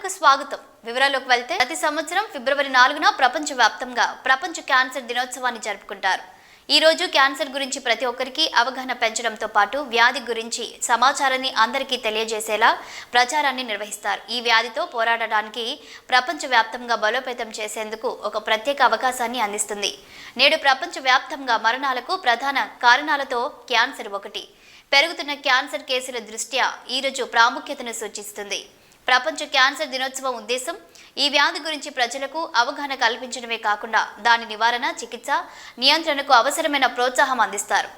వార్తలకు స్వాగతం. వివరాల్లోకి వెళ్తే ప్రతి సంవత్సరం ఫిబ్రవరి 4న ప్రపంచవ్యాప్తంగా ప్రపంచ క్యాన్సర్ దినోత్సవాన్ని జరుపుకుంటారు. ఈ రోజు క్యాన్సర్ గురించి ప్రతి ఒక్కరికి అవగాహన పెంచడంతో పాటు వ్యాధి గురించి సమాచారాన్ని అందరికీ తెలియజేసేలా ప్రచారాన్ని నిర్వహిస్తారు. ఈ వ్యాధితో పోరాడడానికి ప్రపంచవ్యాప్తంగా బలోపేతం చేసేందుకు ఒక ప్రత్యేక అవకాశాన్ని అందిస్తుంది. నేడు ప్రపంచవ్యాప్తంగా మరణాలకు ప్రధాన కారణాలతో క్యాన్సర్ ఒకటి. పెరుగుతున్న క్యాన్సర్ కేసుల దృష్ట్యా ఈ రోజు ప్రాముఖ్యతను సూచిస్తుంది. ప్రపంచ క్యాన్సర్ దినోత్సవం ఉద్దేశం ఈ వ్యాధి గురించి ప్రజలకు అవగాహన కల్పించడమే కాకుండా దాని నివారణ, చికిత్స, నియంత్రణకు అవసరమైన ప్రోత్సాహం అందిస్తారు.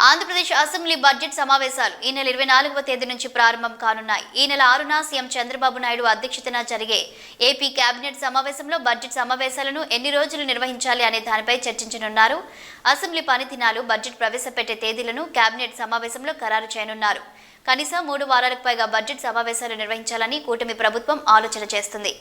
ఆంధ్రప్రదేశ్ అసెంబ్లీ బడ్జెట్ సమావేశాలు ఈ నెల 24వ తేదీ నుంచి ప్రారంభం కానున్నాయి. ఈ నెల 6న సీఎం చంద్రబాబు నాయుడు అధ్యక్షతన జరిగే ఏపీ కేబినెట్ సమావేశంలో బడ్జెట్ సమావేశాలను ఎన్ని రోజులు నిర్వహించాలి అనే దానిపై చర్చించనున్నారు. అసెంబ్లీ పనిదినాలు, బడ్జెట్ ప్రవేశపెట్టే తేదీలను కేబినెట్ సమావేశంలో ఖరారు చేయనున్నారు. కనీసం 3 వారాలకు పైగా బడ్జెట్ సమావేశాలు నిర్వహించాలని కూటమి ప్రభుత్వం ఆలోచన చేస్తుంది.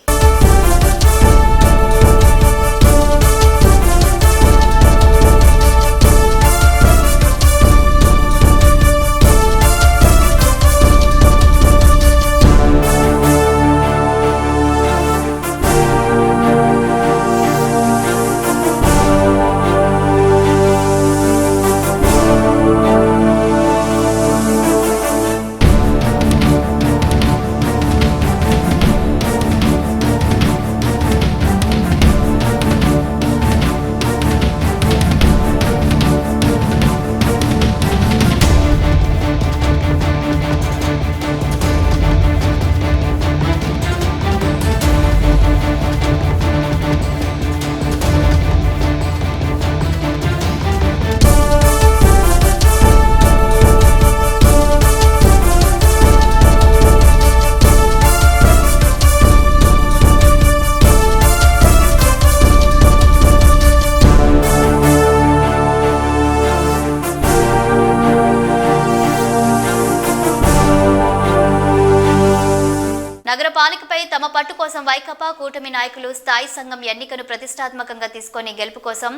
నగరపాలికపై తమ పట్టు కోసం వైకాపా కూటమి నాయకులు స్థాయి సంఘం ఎన్నికను ప్రతిష్టాత్మకంగా తీసుకొని గెలుపు కోసం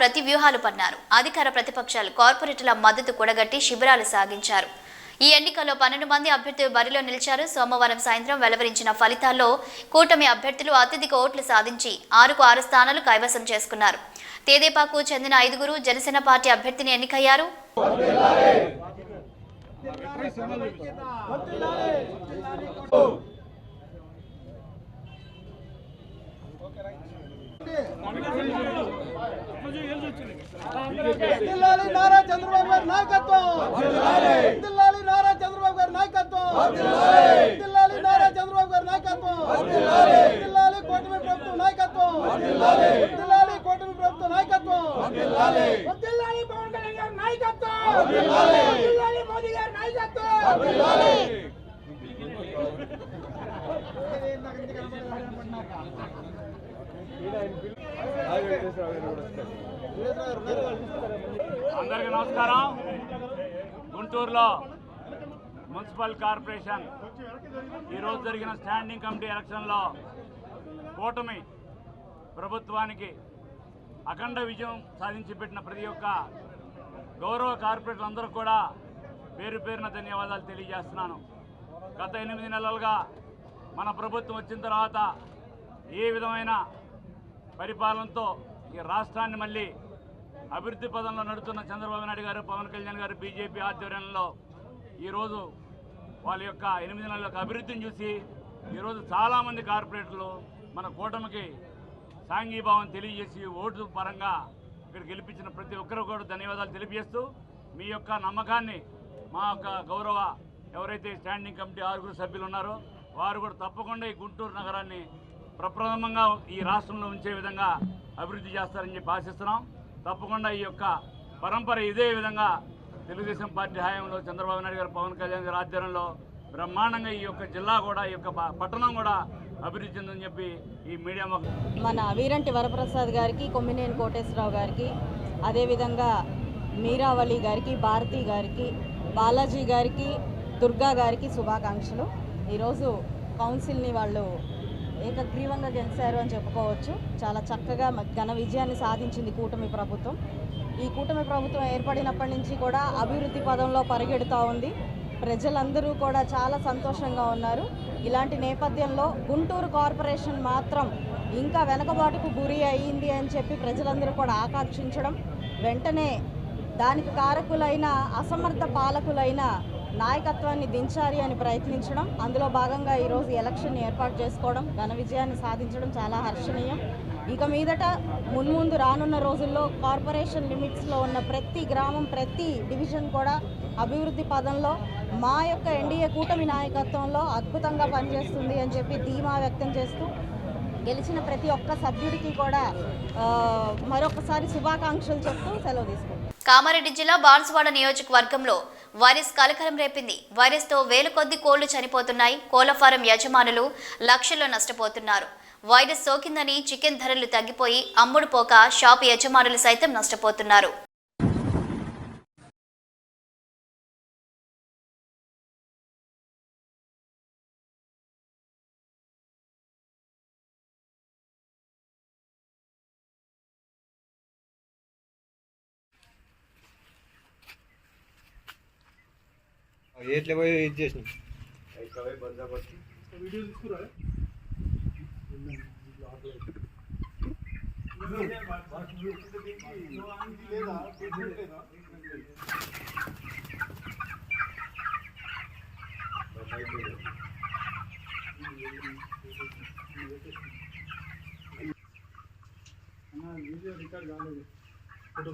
ప్రతి వ్యూహాలు పన్నారు. అధికార ప్రతిపక్షాలు కార్పొరేటర్ల మద్దతు కూడగట్టి శిబిరాలు సాగించారు. ఈ ఎన్నికల్లో 12 మంది అభ్యర్థులు బరిలో నిలిచారు. సోమవారం సాయంత్రం వెలువరించిన ఫలితాల్లో కూటమి అభ్యర్థులు అత్యధిక ఓట్లు సాధించి 6కు 6 స్థానాలు కైవసం చేసుకున్నారు. తెదేపాకు చెందిన 5గురు జనసేన పార్టీ అభ్యర్థిని ఎన్నికయ్యారు. నారా చంద్రబాబు గారి నాయకత్వం, నారా చంద్రబాబు గారి నాయకత్వం, నారా చంద్రబాబు గారి నాయకత్వం, కూటమి ప్రభుత్వం నాయకత్వం, కూటమి ప్రభుత్వం నాయకత్వం, పవన్ కళ్యాణ్ గారి నాయకత్వం, మోదీ గారి నాయకత్వం. అందరికీ నమస్కారం. గుంటూరులో మున్సిపల్ కార్పొరేషన్ ఈరోజు జరిగిన స్టాండింగ్ కమిటీ ఎలక్షన్లో కూటమి ప్రభుత్వానికి అఖండ విజయం సాధించి పెట్టిన ప్రతి ఒక్క గౌరవ కార్పొరేటర్లందరూ కూడా పేరు పేరున ధన్యవాదాలు తెలియజేస్తున్నాను. గత 8 నెలలుగా మన ప్రభుత్వం వచ్చిన తర్వాత ఏ విధమైన పరిపాలనతో ఈ రాష్ట్రాన్ని మళ్ళీ అభివృద్ధి పదంలో నడుస్తున్న చంద్రబాబు నాయుడు గారు, పవన్ కళ్యాణ్ గారు బీజేపీ ఆధ్వర్యంలో ఈరోజు వాళ్ళ యొక్క 8 నెలల యొక్క అభివృద్ధిని చూసి ఈరోజు చాలామంది కార్పొరేటర్లు మన కూటమికి సాంఘీభావం తెలియజేసి ఓటు పరంగా ఇక్కడ గెలిపించిన ప్రతి ఒక్కరు కూడా ధన్యవాదాలు తెలియజేస్తూ మీ యొక్క నమ్మకాన్ని మా యొక్క గౌరవ ఎవరైతే స్టాండింగ్ కమిటీ 6 సభ్యులు ఉన్నారో వారు కూడా తప్పకుండా ఈ గుంటూరు నగరాన్ని ప్రప్రథమంగా ఈ రాష్ట్రంలో ఉంచే విధంగా అభివృద్ధి చేస్తారని చెప్పి ఆశిస్తున్నాం. తప్పకుండా ఈ యొక్క పరంపర ఇదే విధంగా తెలుగుదేశం పార్టీ హయాంలో చంద్రబాబు నాయుడు గారు, పవన్ కళ్యాణ్ గారి ఆధ్వర్యంలో బ్రహ్మాండంగా ఈ యొక్క జిల్లా కూడా, ఈ యొక్క పట్టణం కూడా అభివృద్ధి చెందని చెప్పి ఈ మీడియా మన వీరంటి వరప్రసాద్ గారికి, కొమ్మినేని కోటేశ్వరరావు గారికి, అదేవిధంగా మీరావళి గారికి, భారతి గారికి, బాలాజీ గారికి, దుర్గా గారికి శుభాకాంక్షలు. ఈరోజు కౌన్సిల్ని వాళ్ళు ఏకగ్రీవంగా గెలిచారు అని చెప్పుకోవచ్చు. చాలా చక్కగా ఘన విజయాన్ని సాధించింది కూటమి ప్రభుత్వం. ఈ కూటమి ప్రభుత్వం ఏర్పడినప్పటి నుంచి కూడా అభివృద్ధి పదంలో పరిగెడుతూ ఉంది. ప్రజలందరూ కూడా చాలా సంతోషంగా ఉన్నారు. ఇలాంటి నేపథ్యంలో గుంటూరు కార్పొరేషన్ మాత్రం ఇంకా వెనకబాటుకు గురి అయ్యింది అని చెప్పి ప్రజలందరూ కూడా ఆకాంక్షించడం, వెంటనే దానికి కారకులైన అసమర్థ పాలకులైన నాయకత్వాన్ని దించాలి అని ప్రయత్నించడం, అందులో భాగంగా ఈరోజు ఎలక్షన్ని ఏర్పాటు చేసుకోవడం, ఘన విజయాన్ని సాధించడం చాలా హర్షణీయం. ఇక మీదట మున్ముందు రానున్న రోజుల్లో కార్పొరేషన్ లిమిట్స్లో ఉన్న ప్రతి గ్రామం, ప్రతి డివిజన్ కూడా అభివృద్ధి పదంలో మా యొక్క ఎన్డీఏ కూటమి నాయకత్వంలో అద్భుతంగా పనిచేస్తుంది అని చెప్పి ధీమా వ్యక్తం చేస్తూ గెలిచిన ప్రతి ఒక్క సభ్యుడికి కూడా మరొకసారి శుభాకాంక్షలు చెప్తూ సెలవు తీసుకుంటాం. కామారెడ్డి జిల్లా బాన్సువాడ నియోజకవర్గంలో వైరస్ కలకలం రేపింది. వైరస్తో వేల కొద్ది కోళ్లు చనిపోతున్నాయి. కోళ్ల ఫారం యజమానులు లక్షల్లో నష్టపోతున్నారు. వైరస్ సోకిందని చికెన్ ధరలు తగ్గిపోయి అమ్ముడు పోక షాపు యజమానులు సైతం నష్టపోతున్నారు. ఎట్లా పోయి ఇది చేసినాం. రికార్డ్ కాలేదు. ఫోటో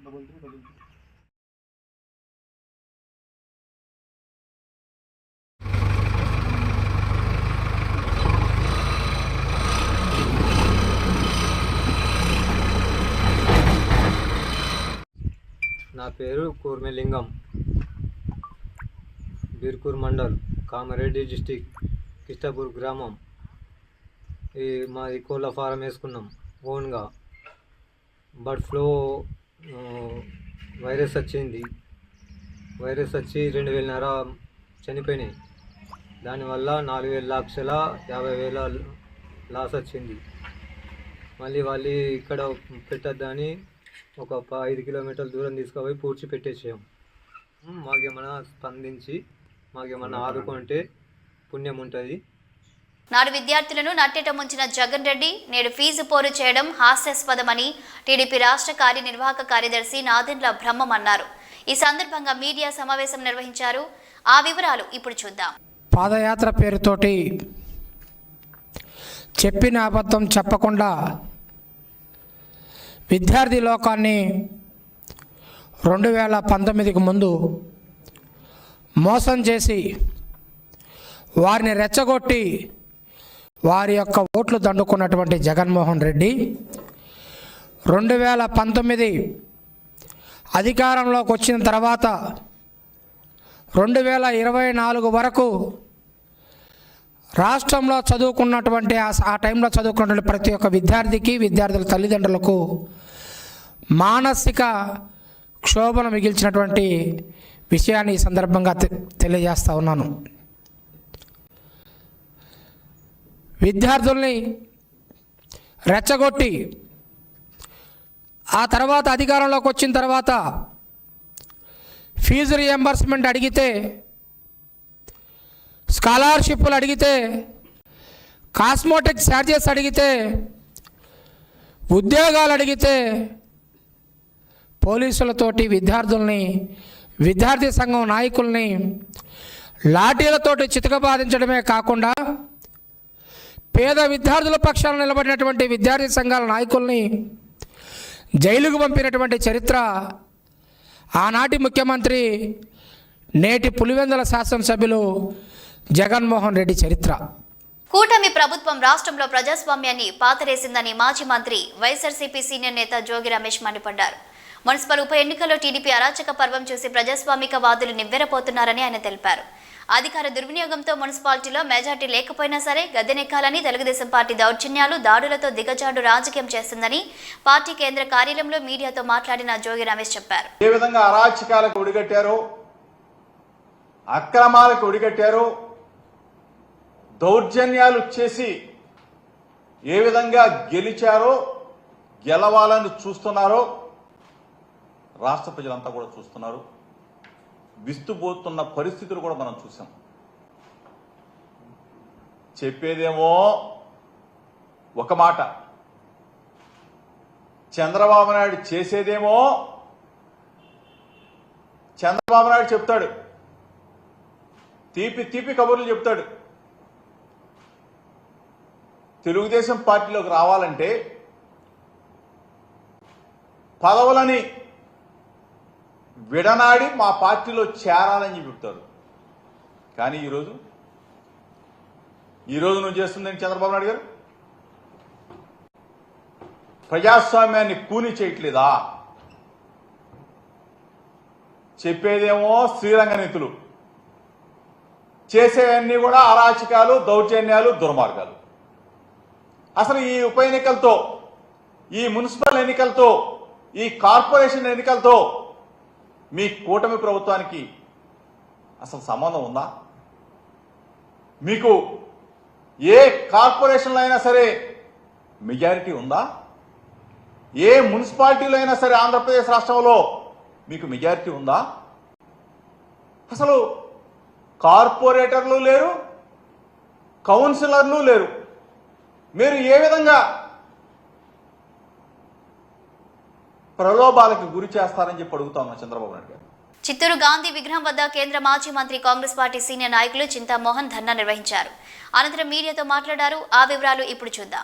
944333. నా పేరు కూర్మెలింగం, బీర్కూర్ మండల్, కామారెడ్డి డిస్టిక్, కిష్టాపూర్ గ్రామం. మాది కోళ్ళ ఫారం వేసుకున్నాం ఓన్గా. బర్డ్ ఫ్లూ వైరస్ వచ్చింది. వైరస్ వచ్చి 2,500 చనిపోయినాయి. దానివల్ల 4,50,000 లాస్ వచ్చింది. మళ్ళీ వాళ్ళు ఇక్కడ పెట్టద్దని ఒక 5 కిలోమీటర్ల దూరం తీసుకుపోయి పూడ్చి పెట్టేసాం. మాకేమైనా స్పందించి మాకేమైనా ఆదుకుంటే పుణ్యం ఉంటుంది. నాడు విద్యార్థులను నట్టేట ముంచిన జగన్ రెడ్డి నేడు ఫీజు పోరు చేయడం హాస్యాస్పదమని టీడీపీ రాష్ట్ర కార్యనిర్వాహక కార్యదర్శి నాదెండ్ల బ్రహ్మం అన్నారు. ఈ సందర్భంగా మీడియా సమావేశం నిర్వహించారు. ఆ వివరాలు ఇప్పుడు చూద్దాం. పాదయాత్ర పేరుతోటి చెప్పిన అబద్ధం చెప్పకుండా విద్యార్థి లోకాన్ని 2019కు ముందు మోసం చేసి వారిని రెచ్చగొట్టి వారి యొక్క ఓట్లు దండుకున్నటువంటి జగన్మోహన్ రెడ్డి 2019 అధికారంలోకి వచ్చిన తర్వాత 2024 వరకు రాష్ట్రంలో చదువుకున్నటువంటి ఆ టైంలో చదువుకున్నటువంటి ప్రతి ఒక్క విద్యార్థికి, విద్యార్థుల తల్లిదండ్రులకు మానసిక క్షోభను మిగిల్చినటువంటి విషయాన్ని ఈ సందర్భంగా తెలియజేస్తా ఉన్నాను. విద్యార్థుల్ని రెచ్చగొట్టి ఆ తర్వాత అధికారంలోకి వచ్చిన తర్వాత ఫీజు రియంబర్స్మెంట్ అడిగితే, స్కాలర్షిప్లు అడిగితే, కాస్మోటిక్ ఛార్జెస్ అడిగితే, ఉద్యోగాలు అడిగితే పోలీసులతోటి విద్యార్థుల్ని, విద్యార్థి సంఘం నాయకుల్ని లాఠీలతోటి చితకబాధించడమే కాకుండా పేద విద్యార్థుల పక్షాన నిలబడినటువంటి విద్యార్థి సంఘాల నాయకుల్ని జైలుకు పంపినటువంటి చరిత్ర ఆనాటి ముఖ్యమంత్రి నేటి పులివెందుల శాసనసభ్యులు జగన్మోహన్ రెడ్డి చరిత్ర. కూటమి ప్రభుత్వం రాష్ట్రంలో ప్రజాస్వామ్యాన్ని పాతరేసిందని మాజీ మంత్రి వైఎస్ఆర్సీపీ సీనియర్ నేత జోగి రమేష్ మండిపడ్డారు. మున్సిపల్ ఉప ఎన్నికల్లో టీడీపీ అరాచక పర్వం చూసి ప్రజాస్వామిక వాదులు నివ్వెరపోతున్నారని ఆయన తెలిపారు. అధికార దుర్వినియోగంతో మున్సిపాలిటీలో మెజార్టీ లేకపోయినా సరే గద్దెనెక్కాలని తెలుగుదేశం పార్టీ దౌర్జన్యాలు దాడులతో దిగజాడు రాజకీయం చేస్తుందని పార్టీ కేంద్ర కార్యాలయంలో మీడియాతో మాట్లాడిన జోగి రమేష్ చెప్పారు. ఏ విధంగా అరాచకాలకు ఒడిగట్టారో, అక్రమాలకు ఒడిగట్టారో, దౌర్జన్యాలు చేసి ఏ విధంగా గెలిచారో, గెలవాలని చూస్తున్నారో రాష్ట్ర ప్రజలంతా కూడా చూస్తున్నారు. విస్తుపోతున్న పరిస్థితులు కూడా మనం చూసాం. చెప్పేదేమో ఒక మాట, చంద్రబాబు నాయుడు చేసేదేమో చంద్రబాబు నాయుడు చెప్తాడు, తీపి తీపి కబుర్లు చెప్తాడు. తెలుగుదేశం పార్టీలోకి రావాలంటే పదవులని విడనాడి మా పార్టీలో చేరాలని చెప్తారు. కానీ ఈరోజు నువ్వు చేస్తుందని చంద్రబాబు నాయుడు గారు ప్రజాస్వామ్యాన్ని కూని చేయట్లేదా? చెప్పేదేమో శ్రీరంగ నీతులు, చేసేవన్నీ కూడా అరాచకాలు, దౌర్జన్యాలు, దుర్మార్గాలు. అసలు ఈ ఉప ఎన్నికలతో, ఈ మున్సిపల్ ఎన్నికలతో, ఈ కార్పొరేషన్ ఎన్నికలతో మీ కూటమి ప్రభుత్వానికి అసలు సంబంధం ఉందా? మీకు ఏ కార్పొరేషన్లో అయినా సరే మెజారిటీ ఉందా? ఏ మున్సిపాలిటీలో అయినా సరే ఆంధ్రప్రదేశ్ రాష్ట్రంలో మీకు మెజారిటీ ఉందా? అసలు కార్పొరేటర్లు లేరు, కౌన్సిలర్లు లేరు. మీరు ఏ విధంగా ప్రలోభాలకు గురి చేస్తారని చెప్పి అడుగుతా ఉన్నా చంద్రబాబు నాయుడు గారు. చిత్తూరు గాంధీ విగ్రహం వద్ద కేంద్ర మాజీ మంత్రి కాంగ్రెస్ పార్టీ సీనియర్ నాయకులు చింతామోహన్ ధర్నా నిర్వహించారు. అనంతరం మీడియాతో మాట్లాడారు. ఆ వివరాలు ఇప్పుడు చూద్దాం.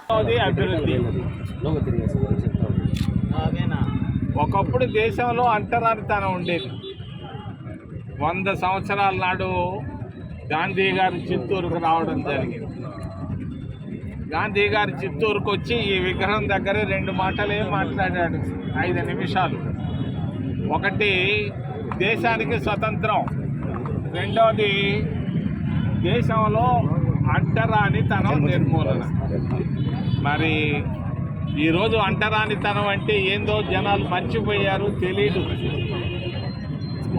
ఒకప్పుడు దేశంలో అంటరానితనం ఉండేది. 100 సంవత్సరాల నాడు గాంధీ గారు చిత్తూరుకు రావడం జరిగింది. గాంధీ గారు చిత్తూరుకు వచ్చి ఈ విగ్రహం దగ్గర 2 మాటలే మాట్లాడాడు, 5 నిమిషాలు. ఒకటి దేశానికి స్వతంత్రం, రెండవది దేశంలో అంటరానితనం నిర్మూలన. మరి ఈరోజు అంటరానితనం అంటే ఏందో జనాలు మర్చిపోయారు, తెలీదు.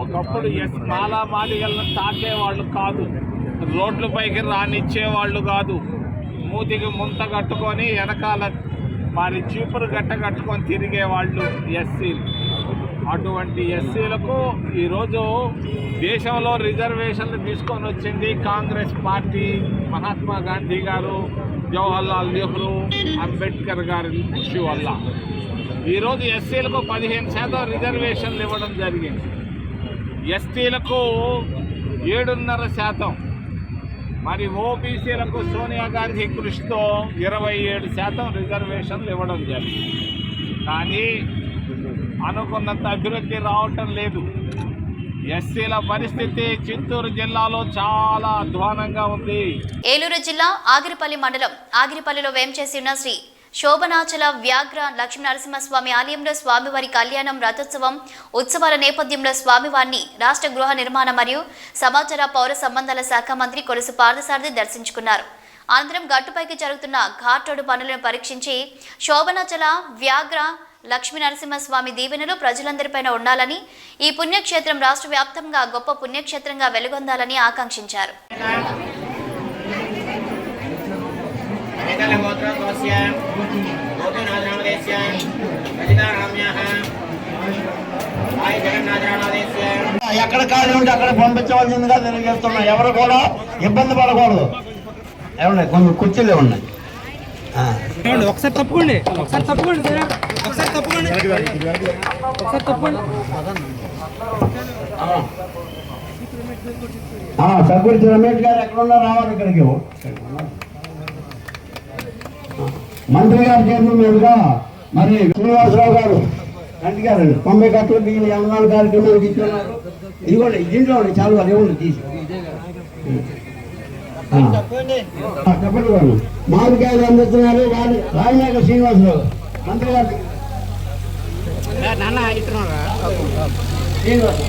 ఒకప్పుడు మాలామాలిగలను తాకేవాళ్ళు కాదు, రోడ్లపైకి రానిచ్చేవాళ్ళు కాదు, మూతికి ముంత కట్టుకొని వెనకాల మరి చీపురు గట్ట కట్టుకొని తిరిగేవాళ్ళు ఎస్సీలు. అటువంటి ఎస్సీలకు ఈరోజు దేశంలో రిజర్వేషన్లు తీసుకొని వచ్చింది కాంగ్రెస్ పార్టీ, మహాత్మా గాంధీ గారు, జవహర్లాల్ నెహ్రూ, అంబేద్కర్ గారి కృషి వల్ల. ఈరోజు ఎస్సీలకు 15% రిజర్వేషన్లు ఇవ్వడం జరిగింది. ఎస్టీలకు 7.5%, మరి ఓబీసీలకు సోనియా గాంధీ కృషితో 27% రిజర్వేషన్లు ఇవ్వడం జరిగింది. కానీ అనుకున్నంత అభివృద్ధి రావటం లేదు. ఎస్సీల పరిస్థితి చిత్తూరు జిల్లాలో చాలా అధ్వానంగా ఉంది. ఏలూరు జిల్లా ఆగిరిపల్లి మండలం ఆగిరిపల్లిలో వేంచేసి ఉన్న శ్రీ శోభనాచల వ్యాఘ్ర లక్ష్మీ నరసింహస్వామి ఆలయంలో స్వామివారి కళ్యాణం, రథోత్సవం ఉత్సవాల నేపథ్యంలో స్వామివారిని రాష్ట్ర గృహ నిర్మాణ మరియు సమాచార పౌర సంబంధాల శాఖ మంత్రి కొలుసు పార్థసారథి దర్శించుకున్నారు. అనంతరం గట్టుపైకి జరుగుతున్న ఘాట్ రోడ్డు పనులను పరీక్షించి శోభనాచల వ్యాఘ్ర లక్ష్మీ నరసింహస్వామి దీవెనలు ప్రజలందరిపైన ఉండాలని, ఈ పుణ్యక్షేత్రం రాష్ట్ర వ్యాప్తంగా గొప్ప పుణ్యక్షేత్రంగా వెలుగొందాలని ఆకాంక్షించారు. ఎక్కడ ఖాళీ ఉంటే అక్కడ పంపించవలసిందిగా తెలియజేస్తున్నా. ఎవరు కూడా ఇబ్బంది పడకూడదు. ఏమన్నా కొన్ని కుర్చీలే ఉన్నాయి. ఒకసారి తప్పుకోండి, ఒకసారి తప్పుకోండి, ఒకసారి తప్పుకోండి, ఒకసారి తప్పుకోండి. సగ్గుడి రమేష్ గారు ఎక్కడున్నా రావాలి ఇక్కడికి. మంత్రి గారి చేతుల మీదుగా మరి శ్రీనివాసరావు గారు కంటికారండి 90 కట్టలు బియ్యం అన్నాలు కార్యక్రమానికి ఇస్తున్నారు. ఇదిగోండి దీంట్లో ఉండి చాలు అది ఏముంది తీసి చెప్పండి వాళ్ళు మామిడికాయలు అందిస్తున్నారు. రాజమేఘ శ్రీనివాసరావు మంత్రి గారు శ్రీనివాస్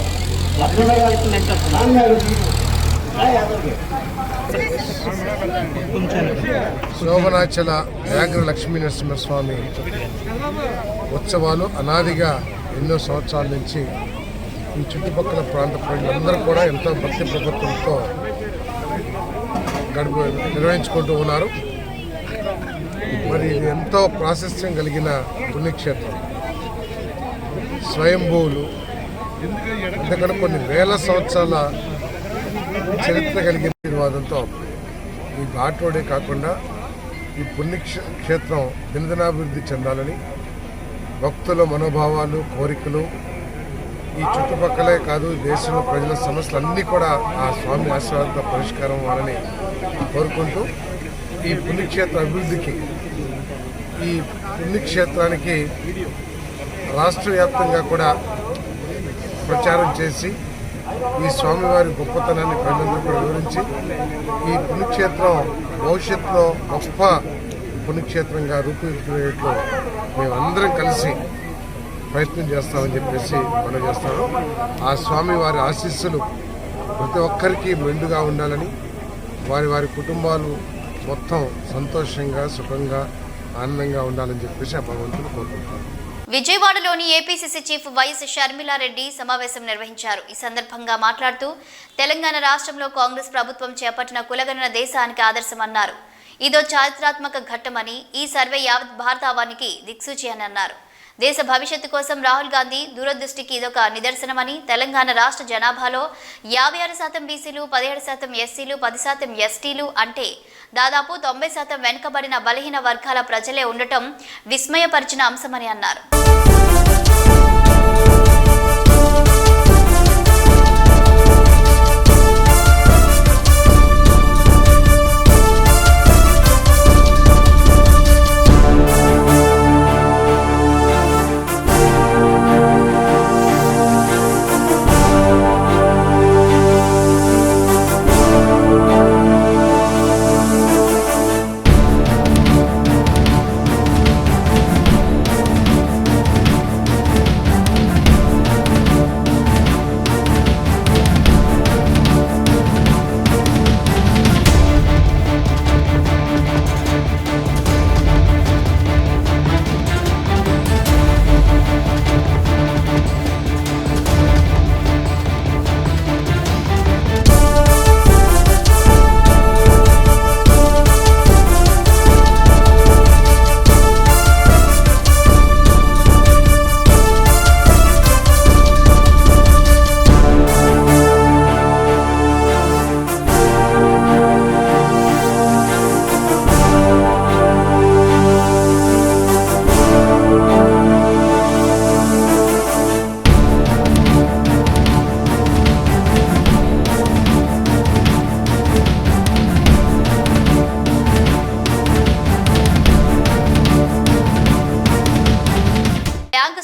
శోభనాచల వ్యాఘ్ర లక్ష్మీ నరసింహస్వామి ఉత్సవాలు అనాదిగా ఎన్నో సంవత్సరాల నుంచి ఈ చుట్టుపక్కల ప్రాంత ప్రజలందరూ కూడా ఎంతో భక్తి ప్రభుత్వంతో నిర్వహించుకుంటూ ఉన్నారు. మరి ఇది ఎంతో ప్రాశస్త్యం కలిగిన పుణ్యక్షేత్రం. స్వయంభూవులు ఎందుకంటే కొన్ని వేల సంవత్సరాల చరిత్ర కలిగిన ఆశీర్వాదంతో ఈ ఘాట్ రోడే కాకుండా ఈ పుణ్యక్షేత్రం దినదినాభివృద్ధి చెందాలని భక్తుల మనోభావాలు కోరికలు ఈ చుట్టుపక్కలే కాదు దేశంలో ప్రజల సమస్యలన్నీ కూడా ఆ స్వామి ఆశీర్వాదంతో పరిష్కారం అవ్వాలని కోరుకుంటూ ఈ పుణ్యక్షేత్ర అభివృద్ధికి ఈ పుణ్యక్షేత్రానికి రాష్ట్ర వ్యాప్తంగా కూడా ప్రచారం చేసి ఈ స్వామివారి గొప్పతనాన్ని ప్రజలందరూ కూడా వివరించి ఈ పుణ్యక్షేత్రం భవిష్యత్తులో గొప్ప పుణ్యక్షేత్రంగా రూపుదిద్దుకునేట్లు మేమందరం కలిసి ప్రయత్నం చేస్తామని చెప్పేసి మనం చేస్తాము. ఆ స్వామివారి ఆశీస్సులు ప్రతి ఒక్కరికి మెండుగా ఉండాలని వారి వారి కుటుంబాలు మొత్తం సంతోషంగా సుఖంగా ఆనందంగా ఉండాలని చెప్పేసి ఆ భగవంతుని కోరుకుంటారు. విజయవాడలోని ఏపీసీసీ చీఫ్ వైఎస్ షర్మిలారెడ్డి సమావేశం నిర్వహించారు. ఈ సందర్భంగా మాట్లాడుతూ తెలంగాణ రాష్ట్రంలో కాంగ్రెస్ ప్రభుత్వం చేపట్టిన కులగణన దేశానికి ఆదర్శమన్నారు. ఇదో చారిత్రాత్మక ఘట్టమని, ఈ సర్వే యావత్ భారతావానికి దిక్సూచి అని అన్నారు. దేశ భవిష్యత్తు కోసం రాహుల్ గాంధీ దూరదృష్టికి ఇదొక నిదర్శనమని, తెలంగాణ రాష్ట్ర జనాభాలో 56% బీసీలు, 17% ఎస్సీలు, 10% ఎస్టీలు అంటే దాదాపు 90% వెనుకబడిన బలహీన వర్గాల ప్రజలే ఉండటం విస్మయపరిచిన అంశమని అన్నారు.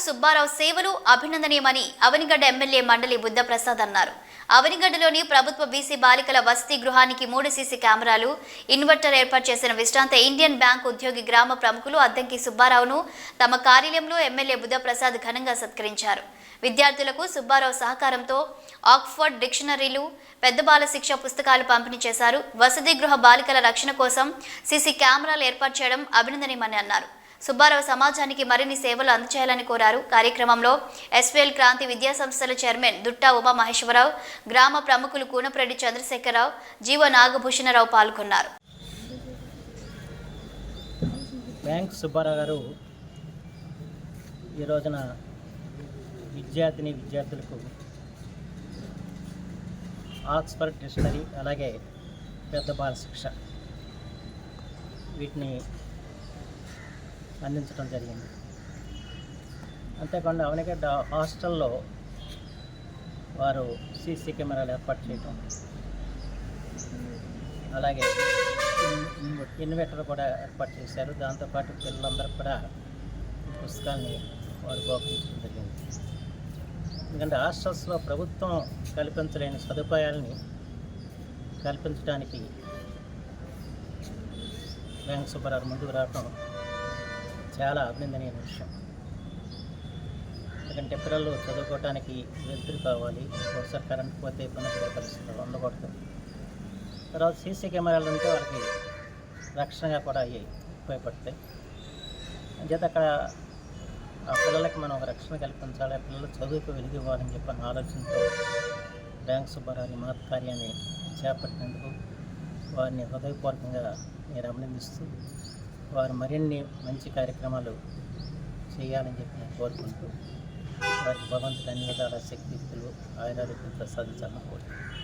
సుబ్బారావు సేవలు అభినందనీయమని అవనిగడ్డ ఎమ్మెల్యే మండలి బుద్ధప్రసాద్ అన్నారు. అవనిగడ్డలోని ప్రభుత్వ బీసీ బాలికల వసతి గృహానికి 3 సీసీ కెమెరాలు, ఇన్వర్టర్ ఏర్పాటు చేసిన విశ్రాంత ఇండియన్ బ్యాంక్ ఉద్యోగి గ్రామ ప్రముఖులు అద్దంకి సుబ్బారావును తమ కార్యాలయంలో ఎమ్మెల్యే బుద్ధప్రసాద్ ఘనంగా సత్కరించారు. విద్యార్థులకు సుబ్బారావు సహకారంతో ఆక్స్ఫర్డ్ డిక్షనరీలు, పెద్ద బాల శిక్ష పుస్తకాలు పంపిణీ చేశారు. వసతి గృహ బాలికల రక్షణ కోసం సీసీ కెమెరాలు ఏర్పాటు చేయడం అభినందనీయమని అన్నారు. సుబ్బారావు సమాజానికి మరిన్ని సేవలు అందజేయాలని కోరారు. కార్యక్రమంలో ఎస్వీఎల్ క్రాంతి విద్యా సంస్థల చైర్మన్ దుట్టా ఉమా మహేశ్వరరావు, గ్రామ ప్రముఖులు కూనప్రెడ్డి చంద్రశేఖరరావు, జీవ నాగభూషణరావు పాల్గొన్నారు. బ్యాంక్ సుబ్బారావు గారు ఈ రోజున విద్యార్థులకు ఆక్స్ఫర్డ్ డిక్షనరీ, అలాగే పెద్ద బాల శిక్ష వీటిని అందించడం జరిగింది. అంతేకాకుండా అవనిగడ్డ హాస్టల్లో వారు సీసీ కెమెరాలు ఏర్పాటు చేయటం, అలాగే ఇన్వర్టర్ కూడా ఏర్పాటు చేశారు. దాంతోపాటు పిల్లలందరూ కూడా పుస్తకాన్ని వారు బహుకరించడం జరిగింది. ఎందుకంటే హాస్టల్స్లో ప్రభుత్వం కల్పించలేని సదుపాయాలని కల్పించడానికి వెంకట సుబ్బారావు ముందుకు రావడం చాలా అభినందనీయ విషయం. ఎందుకంటే పిల్లలు చదువుకోవడానికి వెలుతురు కావాలి, ఒకసారి కరెంట్ పోతే ఇబ్బంది పడే పరిస్థితులు ఉండకూడదు. తర్వాత సీసీ కెమెరాలు ఉంటే వాళ్ళకి రక్షణగా కూడా అయ్యి ఉపయోగపడతాయి. అంచేత అక్కడ ఆ పిల్లలకి మనం ఒక రక్షణ కల్పించాలి, ఆ పిల్లలు చదువుకు వెలిగివ్వాలని చెప్పిన ఆలోచనతో వెంకట సుబ్బారావు మహత్ కార్యాన్ని చేపట్టినందుకు వారిని హృదయపూర్వకంగా నేను అభినందిస్తూ వారు మరిన్ని మంచి కార్యక్రమాలు చేయాలని చెప్పి నేను కోరుకుంటూ వారికి భగవంతుడు అన్ని విధాల శక్తియుక్తులు ఆయురారోగ్యం ప్రసాదించాలని కోరుకుంటున్నాను.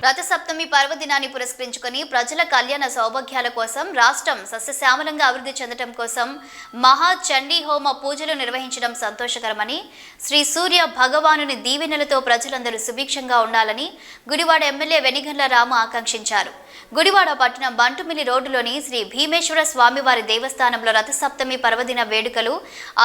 రథసప్తమి పర్వదినాన్ని పురస్కరించుకొని ప్రజల కళ్యాణ సౌభాగ్యాల కోసం రాష్ట్రం సస్యశ్యామలంగా అభివృద్ధి చెందడం కోసం మహా చండీ హోమ పూజలు నిర్వహించడం సంతోషకరమని, శ్రీ సూర్య భగవానుని దీవెనలతో ప్రజలందరూ సుభిక్షంగా ఉండాలని గుడివాడ ఎమ్మెల్యే వెనిగండ్ల రాము ఆకాంక్షించారు. గుడివాడ పట్టణం బంటుమిల్లి రోడ్డులోని శ్రీ భీమేశ్వర స్వామివారి దేవస్థానంలో రథసప్తమి పర్వదిన వేడుకలు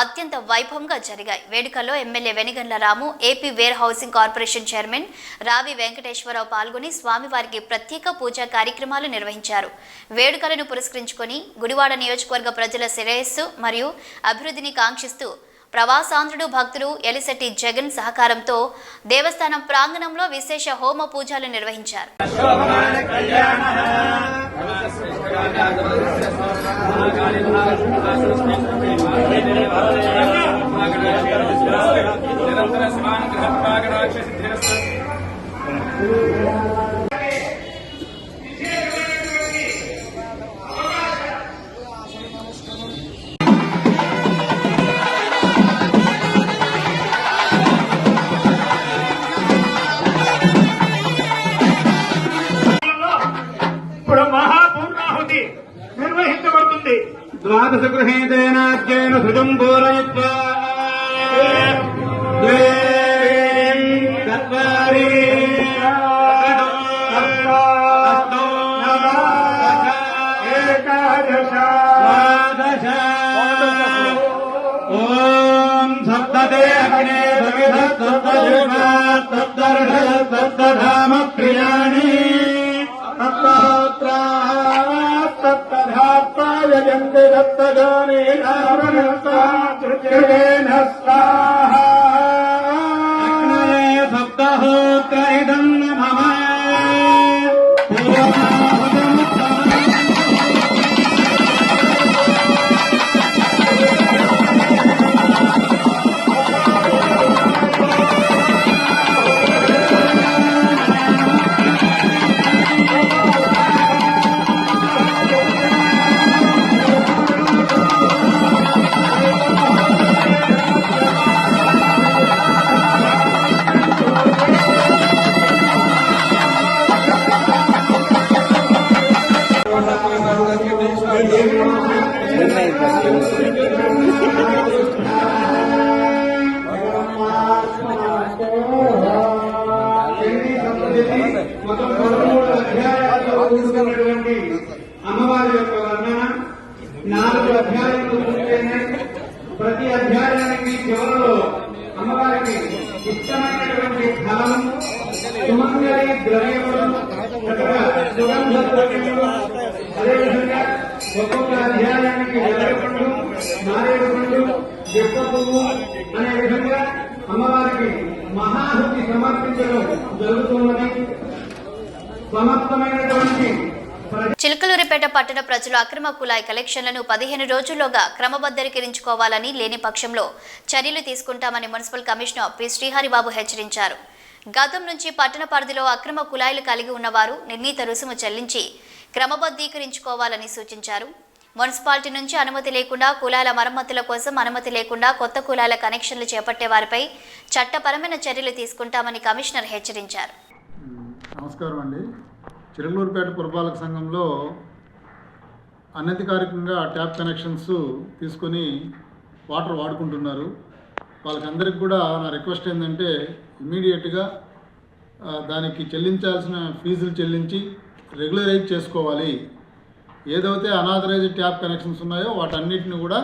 అత్యంత వైభవంగా జరిగాయి. వేడుకల్లో MLA Venigandla Ramu, AP warehousing corporation chairman Ravi Venkateswararao పాల్గొని స్వామివారికి ప్రత్యేక పూజా కార్యక్రమాలు నిర్వహించారు. వేడుకలను పురస్కరించుకొని గుడివాడ నియోజకవర్గ ప్రజల శ్రేయస్సు మరియు అభివృద్ధిని కాంక్షిస్తూ ప్రవాసాంధ్రుడు భక్తులు ఎలిశెట్టి జగన్ సహకారంతో దేవస్థానం ప్రాంగణంలో విశేష హోమ పూజలు నిర్వహించారు. ఇప్పుడు మహాపూర్ణాహుతి నిర్వహించబడుతుంది. ద్వాదశ గృహేదేనాజ్ఞేన సుజం పూరయిత్వా ఓం సప్తదే అగ్నే సప్తధామ ప్రియాణి సప్తధాత్తాయజంతి సప్తజోని సప్తహోత్ర ఇదం మమ అమ్మవారి యొక్క వర్ణన 4 అధ్యాయాలు చూస్తేనే ప్రతి అధ్యాయానికి చివరలో అమ్మవారికి ఇష్టమైనటువంటి ఫలం, సుమంగళి ద్రవ్యములు, సుగంధ ద్రవ్యములు, అదేవిధంగా ఒక్కొక్క అధ్యాయానికి వెల్లడిపండు, నారేడు పండు, దిప్ప పువ్వు అనే విధంగా అమ్మవారికి మహాహుతి సమర్పించడం జరుగుతున్నది. సమస్తమైనటువంటి చిలకలూరిపేట పట్టణ ప్రజలు అక్రమ కులాయి కలెక్షన్లను 15 రోజుల్లోగా క్రమబద్ధీకరించుకోవాలని, లేని పక్షంలో చర్యలు తీసుకుంటామని మున్సిపల్ కమిషనర్ పి శ్రీహరిబాబు హెచ్చరించారు. గతం నుంచి పట్టణ పరిధిలో అక్రమ కులాయిలు కలిగి ఉన్నవారు నిర్ణీత రుసుము చెల్లించి క్రమబద్ధీకరించుకోవాలని సూచించారు. మున్సిపాలిటీ నుంచి అనుమతి లేకుండా కులాల మరమ్మతుల కోసం అనుమతి లేకుండా కొత్త కులాల కనెక్షన్లు చేపట్టే వారిపై చట్టపరమైన చర్యలు తీసుకుంటామని కమిషనర్ హెచ్చరించారు. నమస్కారం అండి. చిలకలూరిపేట పురపాలక సంఘంలో అనధికారికంగా ట్యాప్ కనెక్షన్స్ తీసుకొని వాటర్ వాడుకుంటున్నారు. వాళ్ళకందరికి కూడా నా రిక్వెస్ట్ ఏంటంటే ఇమీడియట్గా దానికి చెల్లించాల్సిన ఫీజులు చెల్లించి రెగ్యులరైజ్ చేసుకోవాలి. ఏదైతే అనాథరైజ్డ్ ట్యాప్ కనెక్షన్స్ ఉన్నాయో వాటన్నిటిని కూడా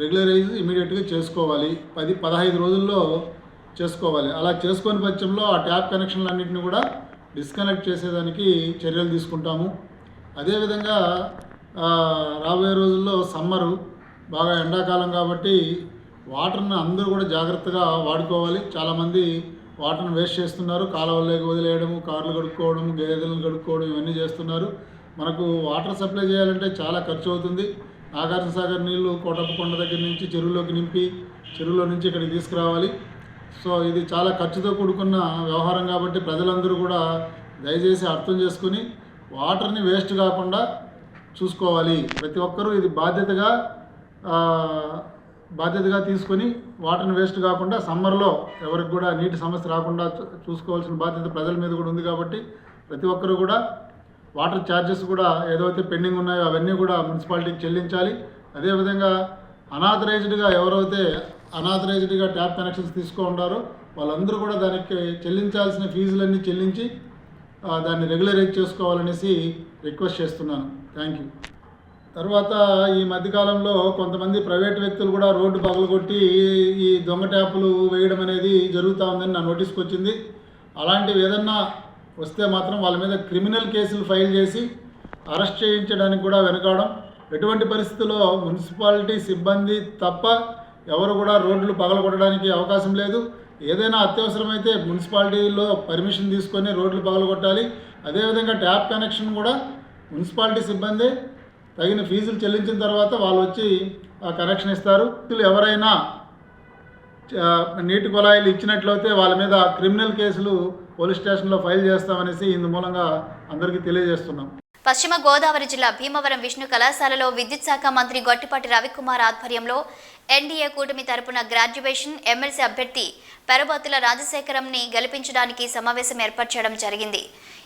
రెగ్యులరైజ్ ఇమీడియట్గా చేసుకోవాలి. 10-15 రోజుల్లో చేసుకోవాలి. అలా చేసుకొని పక్షంలో ఆ ట్యాప్ కనెక్షన్లన్నింటినీ కూడా డిస్కనెక్ట్ చేసేదానికి చర్యలు తీసుకుంటాము. అదేవిధంగా రాబోయే రోజుల్లో సమ్మరు బాగా ఎండాకాలం కాబట్టి వాటర్ని అందరూ కూడా జాగ్రత్తగా వాడుకోవాలి. చాలామంది వాటర్ని వేస్ట్ చేస్తున్నారు, కాలువల్లోకి వదిలేయడము, కార్లు కడుక్కోవడం, గేదెలను కడుక్కోవడం ఇవన్నీ చేస్తున్నారు. మనకు వాటర్ సప్లై చేయాలంటే చాలా ఖర్చు అవుతుంది. నాగార్జున సాగర్ నీళ్లు కోటప్పకొండ దగ్గర నుంచి చెరువులోకి నింపి చెరువులో నుంచి ఇక్కడికి తీసుకురావాలి. సో ఇది చాలా ఖర్చుతో కూడుకున్న వ్యవహారం కాబట్టి ప్రజలందరూ కూడా దయచేసి అర్థం చేసుకుని వాటర్ని వేస్ట్ కాకుండా చూసుకోవాలి. ప్రతి ఒక్కరూ ఇది బాధ్యతగా తీసుకొని వాటర్ని వేస్ట్ కాకుండా సమ్మర్లో ఎవరికి కూడా నీటి సమస్య రాకుండా చూసుకోవాల్సిన బాధ్యత ప్రజల మీద కూడా ఉంది కాబట్టి ప్రతి ఒక్కరూ కూడా వాటర్ ఛార్జెస్ కూడా ఏదైతే పెండింగ్ ఉన్నాయో అవన్నీ కూడా మున్సిపాలిటీకి చెల్లించాలి. అదేవిధంగా ఎవరైతే అనాథరైజ్డ్గా ట్యాప్ కనెక్షన్స్ తీసుకుంటారో వాళ్ళందరూ కూడా దానికి చెల్లించాల్సిన ఫీజులన్నీ చెల్లించి దాన్ని రెగ్యులరైజ్ చేసుకోవాలనేసి రిక్వెస్ట్ చేస్తున్నాను. Thank you. తర్వాత ఈ మధ్యకాలంలో కొంతమంది ప్రైవేట్ వ్యక్తులు కూడా రోడ్డు పగలగొట్టి ఈ దొంగ ట్యాపులు వేయడం అనేది జరుగుతూ ఉందని నా నోటీస్కి వచ్చింది. అలాంటివి ఏదన్నా వస్తే మాత్రం వాళ్ళ మీద క్రిమినల్ కేసులు ఫైల్ చేసి అరెస్ట్ చేయించడానికి కూడా వెనకాడడం. ఎటువంటి పరిస్థితుల్లో మున్సిపాలిటీ సిబ్బంది తప్ప ఎవరు కూడా రోడ్లు పగలగొట్టడానికి అవకాశం లేదు. ఏదైనా అత్యవసరమైతే మున్సిపాలిటీలో పర్మిషన్ తీసుకొని రోడ్లు పగలగొట్టాలి. అదేవిధంగా ట్యాప్ కనెక్షన్ కూడా మున్సిపాలిటీ సిబ్బంది తగిన ఫీజులు చెల్లించిన తర్వాత వాళ్ళు వచ్చి ఆ కనెక్షన్ ఇస్తారు. ఎవరైనా నీటి కుళాయిలు ఇచ్చినట్లయితే వాళ్ళ మీద క్రిమినల్ కేసులు పోలీస్ స్టేషన్లో ఫైల్ చేస్తామనేసి ఇందు మూలంగా అందరికీ తెలియజేస్తున్నాం. పశ్చిమ గోదావరి జిల్లా భీమవరం విష్ణు కళాశాలలో విద్యుత్ శాఖ మంత్రి గొట్టిపాటి రవికుమార్ ఆధ్వర్యంలో ఎన్డీఏ కూటమి తరపున గ్రాడ్యుయేషన్ ఎమ్మెల్సీ అభ్యర్థి పెరబత్తుల రాజశేఖరంని గెలిపించడానికి సమావేశం ఏర్పాటు చేయడం జరిగింది.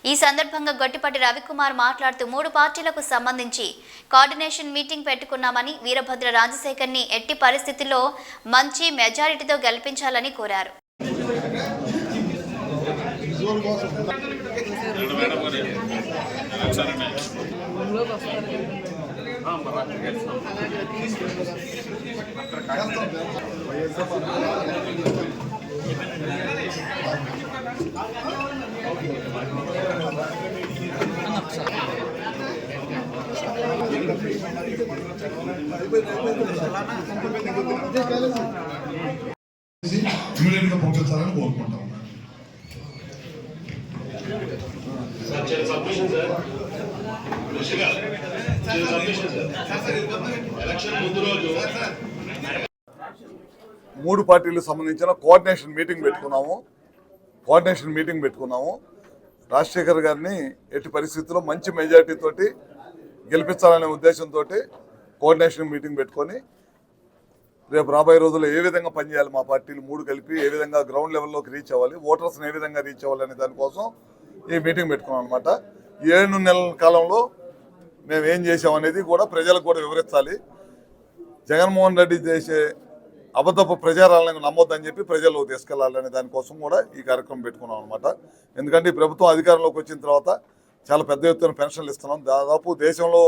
ఈ సందర్భంగా గొట్టిపాటి రవికుమార్ మాట్లాడుతూ 3 పార్టీలకు సంబంధించి కోఆర్డినేషన్ మీటింగ్ పెట్టుకున్నామని, వీరభద్ర రాజశేఖర్ని ఎట్టి పరిస్థితుల్లో మంచి మెజారిటీతో గెలిపించాలని కోరారు. పంపించాలని కోరుకుంటాం. మూడు పార్టీలకు సంబంధించిన కోఆర్డినేషన్ మీటింగ్ పెట్టుకున్నాము. రాజశేఖర్ గారిని ఎట్టి పరిస్థితుల్లో మంచి మెజారిటీ తోటి గెలిపించాలనే ఉద్దేశంతో కోఆర్డినేషన్ మీటింగ్ పెట్టుకొని రేపు రాబోయే రోజుల్లో ఏ విధంగా పనిచేయాలి, మా పార్టీలు 3 కలిపి ఏ విధంగా గ్రౌండ్ లెవెల్లోకి రీచ్ అవ్వాలి, ఓటర్స్ని ఏ విధంగా రీచ్ అవ్వాలనే దానికోసం ఈ మీటింగ్ పెట్టుకున్నాం అనమాట. 7 నెలల కాలంలో మేము ఏం చేసామనేది కూడా ప్రజలకు కూడా వివరించాలి. జగన్మోహన్ రెడ్డి చేసే అబద్ధపు ప్రచారాలను నమ్మొద్దని చెప్పి ప్రజల్లో తీసుకెళ్లాలనే దానికోసం కూడా ఈ కార్యక్రమం పెట్టుకున్నాం అనమాట. ఎందుకంటే ఈ ప్రభుత్వం అధికారంలోకి వచ్చిన తర్వాత చాలా పెద్ద ఎత్తున పెన్షన్లు ఇస్తున్నాం. దాదాపు దేశంలో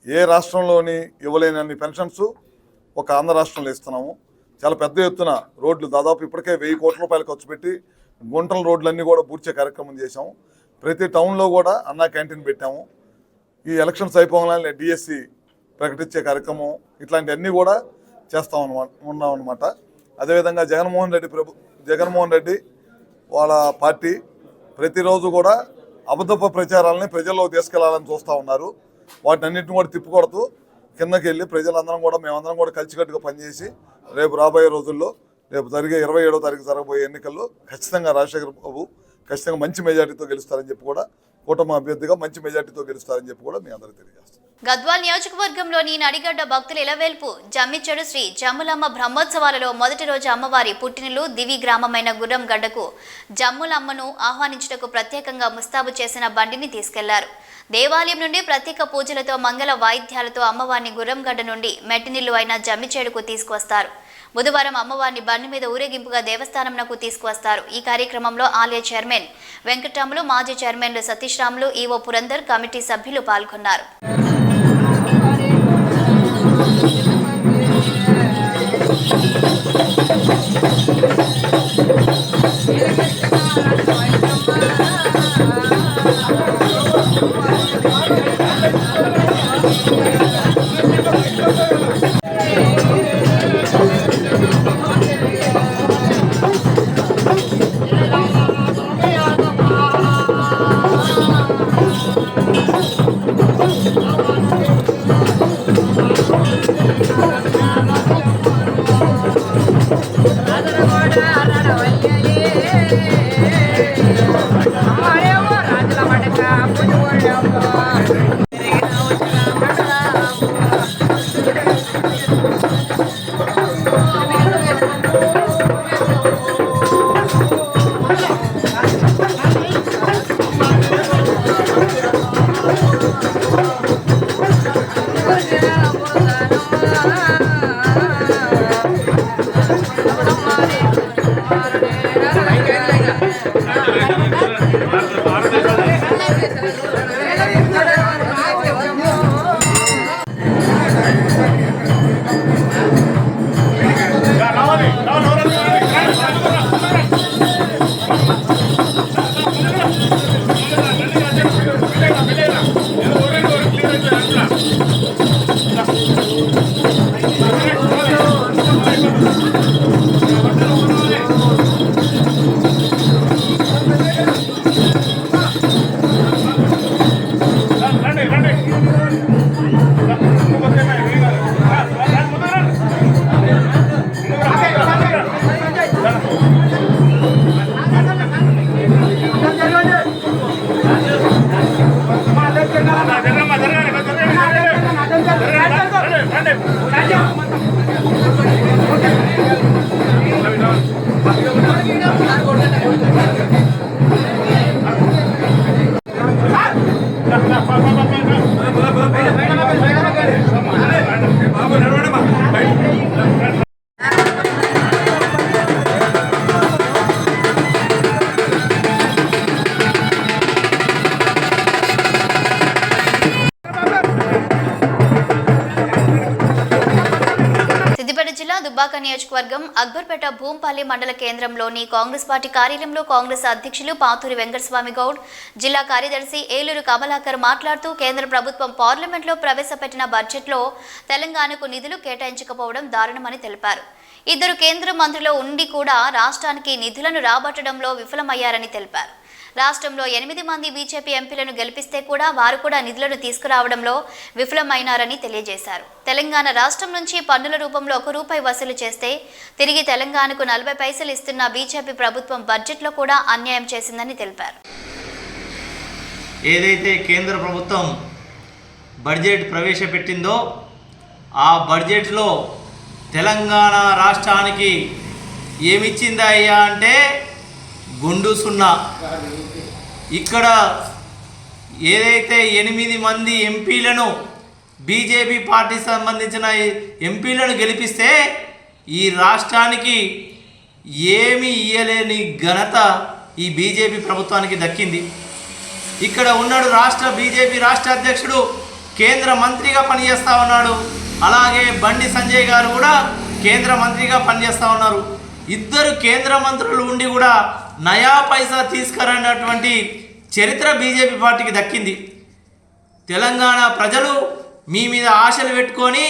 ఏ రాష్ట్రంలోని ఇవ్వలేనన్ని పెన్షన్స్ ఒక ఆంధ్ర రాష్ట్రంలో ఇస్తున్నాము. చాలా పెద్ద ఎత్తున రోడ్లు దాదాపు ఇప్పటికే 1000 కోట్ల రూపాయలు ఖర్చు పెట్టి గుంటల రోడ్లన్నీ కూడా పూడ్చే కార్యక్రమం చేశాము. ప్రతి టౌన్లో కూడా అన్నా క్యాంటీన్ పెట్టాము. ఈ ఎలక్షన్స్ అయిపోగానే డిఎస్సి ప్రకటించే కార్యక్రమం ఇట్లాంటివన్నీ కూడా ఉన్నాం అనమాట. అదేవిధంగా జగన్మోహన్ రెడ్డి వాళ్ళ పార్టీ ప్రతిరోజు కూడా అబద్ధపు ప్రచారాలని ప్రజల్లో తీసుకెళ్లాలని చూస్తూ ఉన్నారు. వాటిని అన్నింటిని కూడా తిప్పుకొడుతూ కిందకి వెళ్ళి ప్రజలందరం కూడా మేమందరం కూడా కలిసికట్టుగా పనిచేసి రేపు రాబోయే రోజుల్లో రేపు 27వ తారీఖు జరగబోయే ఎన్నికల్లో ఖచ్చితంగా రాజశేఖర్ బాబు ఖచ్చితంగా మంచి మెజార్టీతో గెలుస్తారని చెప్పి కూడా కూటమి అభ్యర్థిగా మంచి మెజార్టీతో గెలుస్తారని చెప్పి కూడా మీ అందరికీ తెలియజేస్తాం. గద్వాల్ నియోజకవర్గంలోని నడిగడ్డ భక్తుల ఇలవేల్పు జమ్మిచెడు శ్రీ జమ్ములమ్మ బ్రహ్మోత్సవాలలో మొదటి రోజు అమ్మవారి పుట్టినిల్లు దివి గ్రామమైన గుర్రంగడ్డకు జమ్ములమ్మను ఆహ్వానించుటకు ప్రత్యేకంగా ముస్తాబు చేసిన బండిని తీసుకెళ్లారు. దేవాలయం నుండి ప్రత్యేక పూజలతో మంగళ వాయిద్యాలతో అమ్మవారిని గుర్రంగడ్డ నుండి మెట్టినిల్లు అయిన జమ్మిచెడుకు తీసుకువస్తారు. బుధవారం అమ్మవారిని బండి మీద ఊరేగింపుగా దేవస్థానంకు తీసుకువస్తారు. ఈ కార్యక్రమంలో ఆలయ చైర్మన్ వెంకటరాములు, మాజీ చైర్మన్లు సతీష్ రాములు, ఈవో పురందర్, కమిటీ సభ్యులు పాల్గొన్నారు. దుబ్బాక నియోజకవర్గం అక్బర్పేట భూంపల్లి మండల కేంద్రంలోని కాంగ్రెస్ పార్టీ కార్యాలయంలో కాంగ్రెస్ అధ్యక్షులు పాతూరి వెంకటస్వామి గౌడ్, జిల్లా కార్యదర్శి ఏలూరు కమలాకర్ మాట్లాడుతూ కేంద్ర ప్రభుత్వం పార్లమెంట్లో ప్రవేశపెట్టిన బడ్జెట్లో తెలంగాణకు నిధులు కేటాయించకపోవడం దారుణమని తెలిపారు. ఇద్దరు కేంద్ర మంత్రులు ఉండి కూడా రాష్ట్రానికి నిధులను రాబట్టడంలో విఫలమయ్యారని తెలిపారు. రాష్ట్రంలో 8 మంది బీజేపీ ఎంపీలను గెలిపిస్తే కూడా వారు కూడా నిధులను తీసుకురావడంలో విఫలమైనారని తెలియజేశారు. తెలంగాణ రాష్ట్రం నుంచి పన్నుల రూపంలో ₹1 వసూలు చేస్తే తిరిగి తెలంగాణకు 40 పైసలు ఇస్తున్న బీజేపీ ప్రభుత్వం బడ్జెట్లో కూడా అన్యాయం చేసిందని తెలిపారు. ఏదైతే కేంద్ర ప్రభుత్వం బడ్జెట్ ప్రవేశపెట్టిందో ఆ బడ్జెట్లో తెలంగాణ రాష్ట్రానికి ఏమిచ్చిందా అయ్యా అంటే గుండు సున్నా. ఇక్కడ ఏదైతే 8 మంది ఎంపీలను బీజేపీ పార్టీకి సంబంధించిన ఎంపీలను గెలిపిస్తే ఈ రాష్ట్రానికి ఏమీ ఇయ్యలేని ఘనత ఈ బీజేపీ ప్రభుత్వానికి దక్కింది. ఇక్కడ ఉన్నాడు బీజేపీ రాష్ట్ర అధ్యక్షుడు కేంద్ర మంత్రిగా పనిచేస్తూ ఉన్నాడు. అలాగే బండి సంజయ్ గారు కూడా కేంద్ర మంత్రిగా పనిచేస్తూ ఉన్నారు. ఇద్దరు కేంద్ర మంత్రులు ఉండి కూడా నయా పైసా తీసుకురానటువంటి చరిత్ర బీజేపీ పార్టీకి దక్కింది. తెలంగాణ ప్రజలు మీ మీద ఆశలు పెట్టుకొని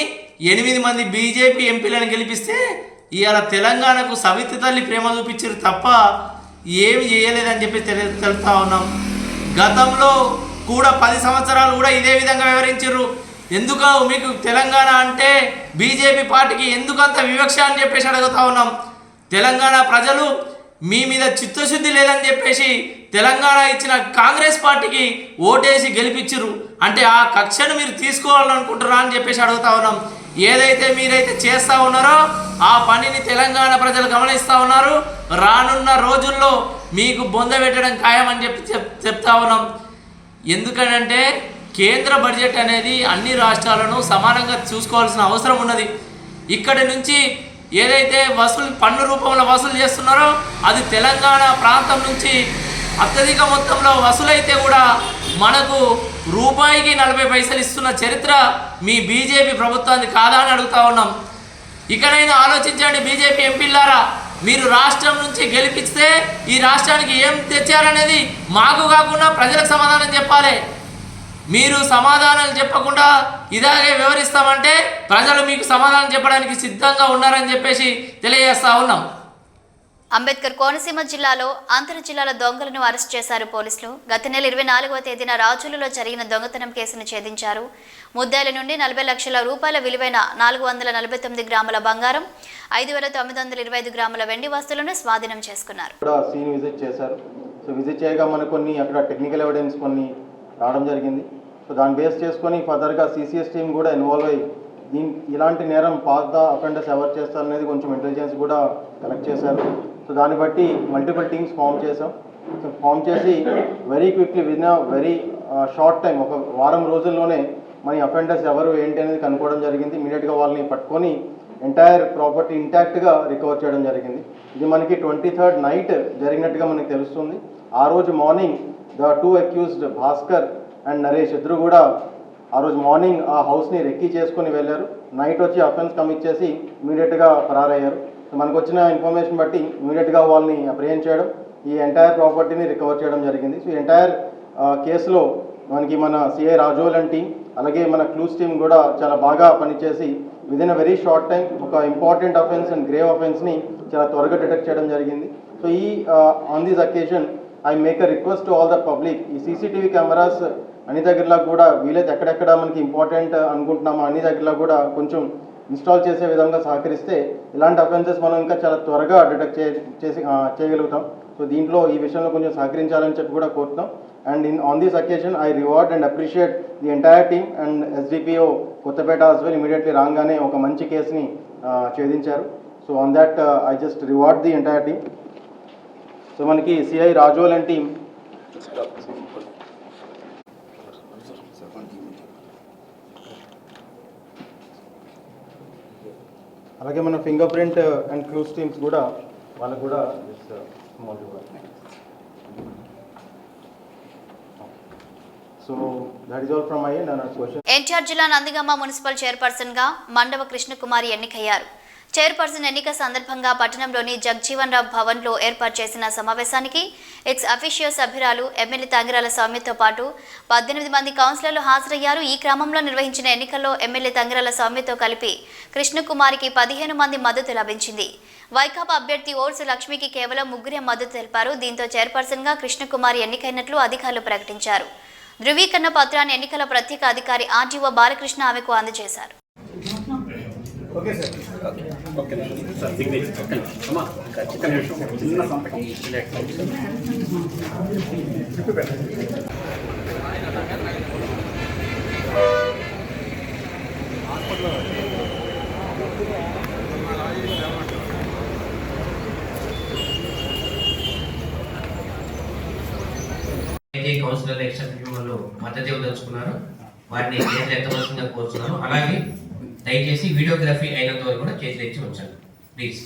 8 మంది బీజేపీ ఎంపీలను గెలిపిస్తే ఇవాళ తెలంగాణకు సవితి తల్లి ప్రేమ చూపించారు తప్ప ఏమి చేయలేదని చెప్పి తెలుపుతా ఉన్నాం. గతంలో కూడా 10 సంవత్సరాలు కూడా ఇదే విధంగా వివరించారు. ఎందుకు మీకు తెలంగాణ అంటే బీజేపీ పార్టీకి ఎందుకంత వివక్ష అని చెప్పేసి అడుగుతా ఉన్నాం. తెలంగాణ ప్రజలు మీ మీద చిత్తశుద్ధి లేదని చెప్పేసి తెలంగాణ ఇచ్చిన కాంగ్రెస్ పార్టీకి ఓటేసి గెలిపించరు. అంటే ఆ కక్షను మీరు తీసుకోవాలనుకుంటున్నారా అని చెప్పేసి అడుగుతా ఉన్నాం. ఏదైతే మీరైతే చేస్తూ ఉన్నారో ఆ పనిని తెలంగాణ ప్రజలు గమనిస్తూ ఉన్నారు. రానున్న రోజుల్లో మీకు బొంద పెట్టడం ఖాయమని చెప్తా ఉన్నాం. ఎందుకంటే కేంద్ర బడ్జెట్ అనేది అన్ని రాష్ట్రాలను సమానంగా చూసుకోవాల్సిన అవసరం ఉన్నది. ఇక్కడి నుంచి ఏదైతే పన్ను రూపంలో వసూలు చేస్తున్నారో అది తెలంగాణ ప్రాంతం నుంచి అత్యధిక మొత్తంలో వసూలైతే కూడా మనకు రూపాయికి 40 పైసలు ఇస్తున్న చరిత్ర మీ బీజేపీ ప్రభుత్వానికి కాదా అని అడుగుతా ఉన్నాం. ఇకనైనా ఆలోచించండి బీజేపీ ఎంపీలారా. మీరు రాష్ట్రం నుంచి గెలిపిస్తే ఈ రాష్ట్రానికి ఏం తెచ్చారనేది మాకు కాకుండా ప్రజలకు సమాధానం చెప్పాలి. మీరు సమాధానాలు చెప్పకుండా ఇలాగే వివరిస్తామంటే ప్రజలు మీకు సమాధానం చెప్పడానికి సిద్ధంగా ఉన్నారని చెప్పేసి తెలియజేస్తా ఉన్నాం. అంబేద్కర్ కోనసీమ జిల్లాలో అంతర్ జిల్లాల దొంగలను అరెస్ట్ చేశారు పోలీసులు. గత నెల 24వ తేదీన రాజులలో జరిగిన దొంగతనం కేసును ఛేదించారు. ముద్దాయిల నుండి 40 లక్షల రూపాయల విలువైన 449 గ్రాముల బంగారం, 5,925 గ్రాముల వెండి వస్తువులను స్వాధీనం చేసుకున్నారు. సీన్ విజిట్ చేశారు. సో విజిట్ చేయగా మనకు కొన్ని అక్కడ టెక్నికల్ ఎవిడెన్స్ కొన్ని రావడం జరిగింది. సో దాన్ని బేస్ చేసుకొని ఫర్దర్గా సిసిఎస్ టీమ్ కూడా ఇన్వాల్వ్ అయ్యి ఇలాంటి నేరం పాత అఫెండర్స్ ఎవరు చేస్తారనేది కొంచెం ఇంటెలిజెన్స్ కూడా కలెక్ట్ చేశారు. సో దాన్ని బట్టి మల్టిపుల్ టీమ్స్ ఫామ్ చేసాం. సో ఫామ్ చేసి very quickly win very short time, ఒక వారం రోజుల్లోనే మన అఫెండర్స్ ఎవరు ఏంటి అనేది కనుక్కోవడం జరిగింది. ఇమీడియట్గా వాళ్ళని పట్టుకొని ఎంటైర్ ప్రాపర్టీ ఇంటాక్ట్గా రికవర్ చేయడం జరిగింది. ఇది మనకి 23rd నైట్ జరిగినట్టుగా మనకి తెలుస్తుంది. ఆ రోజు morning the 2 accused Bhaskar and Naresh ఇద్దరు కూడా ఆ రోజు మార్నింగ్ ఆ హౌస్ని రెక్కీ చేసుకుని వెళ్ళారు. నైట్ వచ్చి అఫెన్స్ కమిట్ చేసి ఇమీడియట్గా ఫరారయ్యారు. మనకు వచ్చిన ఇన్ఫర్మేషన్ బట్టి ఇమీడియట్గా వాళ్ళని అప్రిహెండ్ చేయడం, ఈ ఎంటైర్ ప్రాపర్టీని రికవర్ చేయడం జరిగింది. సో ఎంటైర్ కేసులో మనకి మన సిఐ రాజోల్ అండ్ టీమ్ అలాగే మన క్లూస్ టీమ్ కూడా చాలా బాగా పనిచేసి within a very short time ఒక ఇంపార్టెంట్ అఫెన్స్ అండ్ గ్రేవ్ అఫెన్స్ని చాలా త్వరగా డిటెక్ట్ చేయడం జరిగింది. సో ఈ on this occasion I make a request to all the public, ఈ సీసీటీవీ కెమెరాస్ అన్ని దగ్గరలో కూడా వీలైతే ఎక్కడెక్కడ మనకి ఇంపార్టెంట్ అనుకుంటున్నామో అన్ని దగ్గరలో కూడా కొంచెం ఇన్స్టాల్ చేసే విధంగా సహకరిస్తే ఇలాంటి అఫెన్సెస్ మనం ఇంకా చాలా త్వరగా డిటెక్ట్ చేయగలుగుతాం. సో దీంట్లో ఈ విషయంలో కొంచెం సహకరించాలని చెప్పి కూడా కోరుతున్నాం. And on this occasion I reward and appreciate the entire team and SDPO Kothapeta as well. Immediately రాగానే ఒక మంచి కేసుని ఛేదించారు. So on that I just reward the entire team. So మనకి సిఐ రాజోల్ అండ్ టీమ్ అలాగే మన fingerprint and clues teams కూడా వాళ్ళకు కూడా small so that is all from my end. NTR జిల్లా నందిగామ మున్సిపల్ చైర్పర్సన్ గా మండవ కృష్ణకుమారి ఎన్నికయ్యారు. చైర్పర్సన్ ఎన్నిక సందర్భంగా పట్టణంలోని జగ్జీవన్ రావు భవన్లో ఏర్పాటు చేసిన సమావేశానికి ఎక్స్ అఫీషియో సభ్యురాలు ఎమ్మెల్యే తంగిరాల సౌమ్యతో పాటు 18 మంది కౌన్సిలర్లు హాజరయ్యారు. ఈ క్రమంలో నిర్వహించిన ఎన్నికల్లో ఎమ్మెల్యే తంగిరాల సౌమ్యతో కలిపి కృష్ణకుమారికి 15 మంది మద్దతు లభించింది. వైకాపా అభ్యర్థి ఓర్సు లక్ష్మికి కేవలం 3 మద్దతు తెలిపారు. దీంతో చైర్పర్సన్గా కృష్ణకుమారి ఎన్నికైనట్లు అధికారులు ప్రకటించారు. ధృవీకరణ పత్రాన్ని ఎన్నికల ప్రత్యేక అధికారి ఆర్జీఓ బాలకృష్ణ ఆమెకు అందజేశారు. కౌన్సిలర్ ఎక్సెప్ట్ వాళ్ళు మద్దతు ఇవ్వదలుచుకున్నారు వారిని చేతులు ఎత్తవలసిందిగా కోరుతున్నాను. అలాగే దయచేసి వీడియోగ్రఫీ అయినంత వరకు కూడా చేతులు ఎత్తి ఉంచండి ప్లీజ్.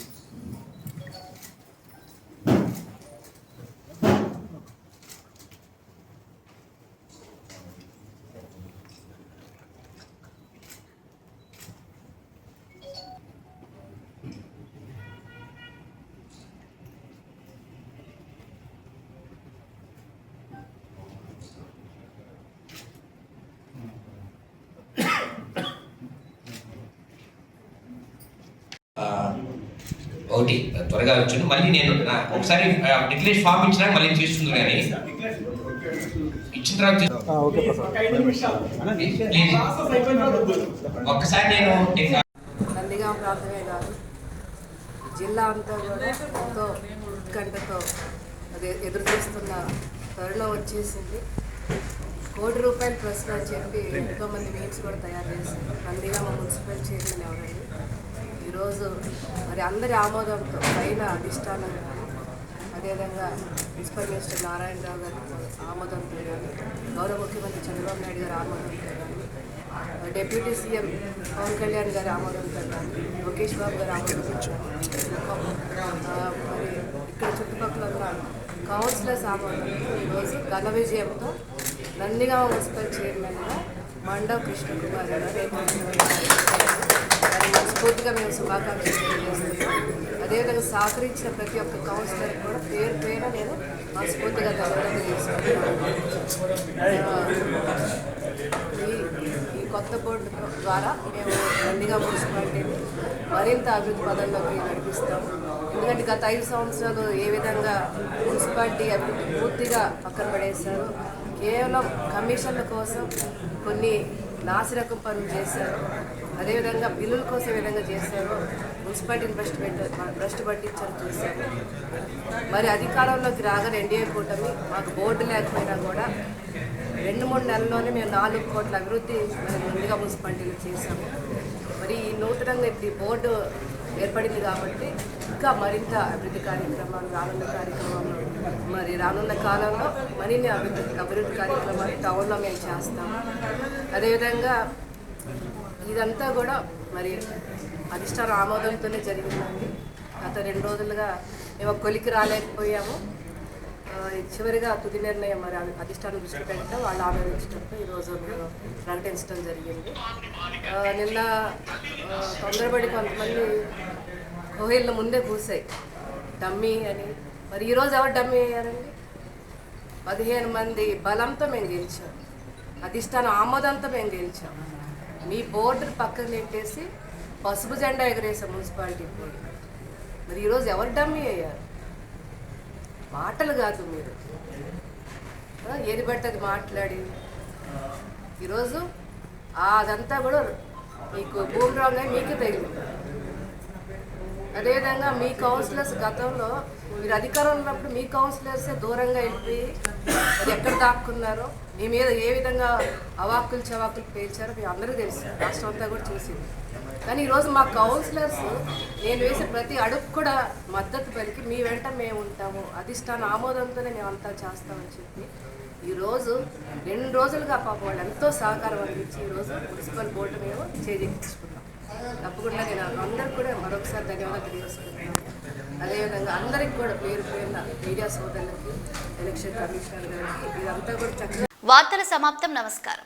ఒకటి త్వరగా వచ్చాను. మళ్ళీ నేను ఒకసారి డిక్లేరేషన్ ఫామ్ ఇచ్చినా మళ్ళీ చేస్తుంది కానీ ఇచ్చిన తర్వాత ఒక్కసారి నేను నందిగామ ప్రాంతమే కాదు జిల్లా అంతా కూడా ఎంతో ఉత్కంఠతో అది ఎదురు చూస్తున్న తరుణం వచ్చేసింది. ₹1 కోటి ప్రశ్న అని చెప్పి ఎంతోమంది మీమ్స్ కూడా తయారు చేశారు. నందిగామ మున్సిపల్ చైర్మన్ ఎవరండి ఈరోజు మరి అందరి ఆమోదంతో పైన అధిష్టానం కానీ అదేవిధంగా మున్సిపల్ మినిస్టర్ నారాయణరావు గారి ఆమోదంతో కానీ గౌరవ ముఖ్యమంత్రి చంద్రబాబు నాయుడు గారి ఆమోదంతో కానీ డిప్యూటీ సీఎం పవన్ కళ్యాణ్ గారి ఆమోదంతో కానీ లోకేష్ బాబు గారి ఆమోదంతో మరి ఇక్కడ చుట్టుపక్కల ఉన్న కౌన్సిలర్స్ ఆమోదంతో ఈరోజు ఘన విజయంతో నందిగామ మున్సిపల్ చైర్మన్గా మండవ కృష్ణకుమార్ గారు మనస్ఫూర్తిగా మేము శుభాకాంక్షలు తెలియజేస్తున్నాం. అదేవిధంగా సహకరించిన ప్రతి ఒక్క కౌన్సిలర్ కూడా పేరు పేరు నేను మనస్ఫూర్తిగా ధన్యవాదాలు చేసుకుంటున్నాను. ఈ కొత్త బోర్డు ద్వారా మేము నందిగామ మున్సిపాలిటీని మరింత అభివృద్ధి పదంలోకి నడిపిస్తాము. ఎందుకంటే గత 5 సంవత్సరాలు ఏ విధంగా మున్సిపాలిటీ అభివృద్ధి పూర్తిగా పక్కన పడేశారు. కేవలం కమిషన్ల కోసం కొన్ని నాసిరకం పనులు చేశారు. అదేవిధంగా బిల్లుల కోసం ఏ విధంగా చేశారో మున్సిపాలిటీని భ్రష్టు పట్టించారు చూశారు. మరి అధికారంలోకి రాగానే ఎన్డీఏ కూటమి మాకు బోర్డు లేకపోయినా కూడా 2-3 నెలల్లోనే మేము 4 కోట్ల అభివృద్ధి ముందుగా మున్సిపాలిటీలు చేశాము. మరి ఈ నూతనంగా ఇప్పుడు బోర్డు ఏర్పడింది కాబట్టి ఇంకా మరింత అభివృద్ధి కార్యక్రమాలు రానున్న కాలంలో మరిన్ని అభివృద్ధి కార్యక్రమాలు టౌన్లో మేము చేస్తాము. అదేవిధంగా ఇదంతా కూడా మరి అధిష్టాన ఆమోదంతోనే జరిగిందండి. గత 2 రోజులుగా మేము కొలికి రాలేకపోయాము. చివరిగా తుది నిర్ణయం మరి అధిష్టానం దృష్టి పెట్టడం వాళ్ళు ఆమోదించడంతో ఈరోజు మేము ప్రకటించడం జరిగింది. నిన్న తొందరపడి కొంతమంది కోహిళ్ళ ముందే కూసాయి డమ్మీ అని. మరి ఈరోజు ఎవరు డమ్మీ అయ్యారండి? 15 మంది బలంతో మేము గెలిచాం. అధిష్టానం ఆమోదంతో మేము గెలిచాం. మీ బోర్డును పక్కన నెట్టేసి పసుపు జెండా ఎగరేసాం మున్సిపాలిటీ బోర్డు. మరి ఈరోజు ఎవరు డమ్మీ అయ్యారు? మాటలు కాదు, మీరు ఏది పడితే అది మాట్లాడి ఈరోజు అదంతా కూడా మీకు భూమి రాగానే మీకే తగిలింది. అదేవిధంగా మీ కౌన్సిలర్స్ గతంలో మీరు అధికారంలో ఉన్నప్పుడు మీ కౌన్సిలర్సే దూరంగా వెళ్ళిపోయి అది ఎక్కడ దాక్కున్నారో మీ మీద ఏ విధంగా అవాక్కులు చవాకులు పేల్చారో మీ అందరికీ తెలుసు, రాష్ట్రం అంతా కూడా చూసింది. కానీ ఈరోజు మా కౌన్సిలర్స్ నేను వేసే ప్రతి అడుగు కూడా మద్దతు పలికి మీ వెంట మేము ఉంటాము, అధిష్టాన ఆమోదంతోనే మేము అంతా చేస్తామని చెప్పి ఈరోజు 2 రోజులుగా పాపం వాళ్ళు ఎంతో సహకారం అందించి ఈరోజు మున్సిపల్ బోర్డు మేము చేజిక్కించుకున్నాం. తప్పకుండా నేను అందరికి కూడా మరొకసారి ధన్యవాదాలు తెలియజేసుకుంటున్నాను. అదేవిధంగా అందరికి కూడా పేరు పేరున మీడియా సోదరులకి, ఎలక్షన్ కమిషనర్ గారికి ఇదంతా కూడా చక్కగా. వార్తల సమాప్తం. నమస్కారం.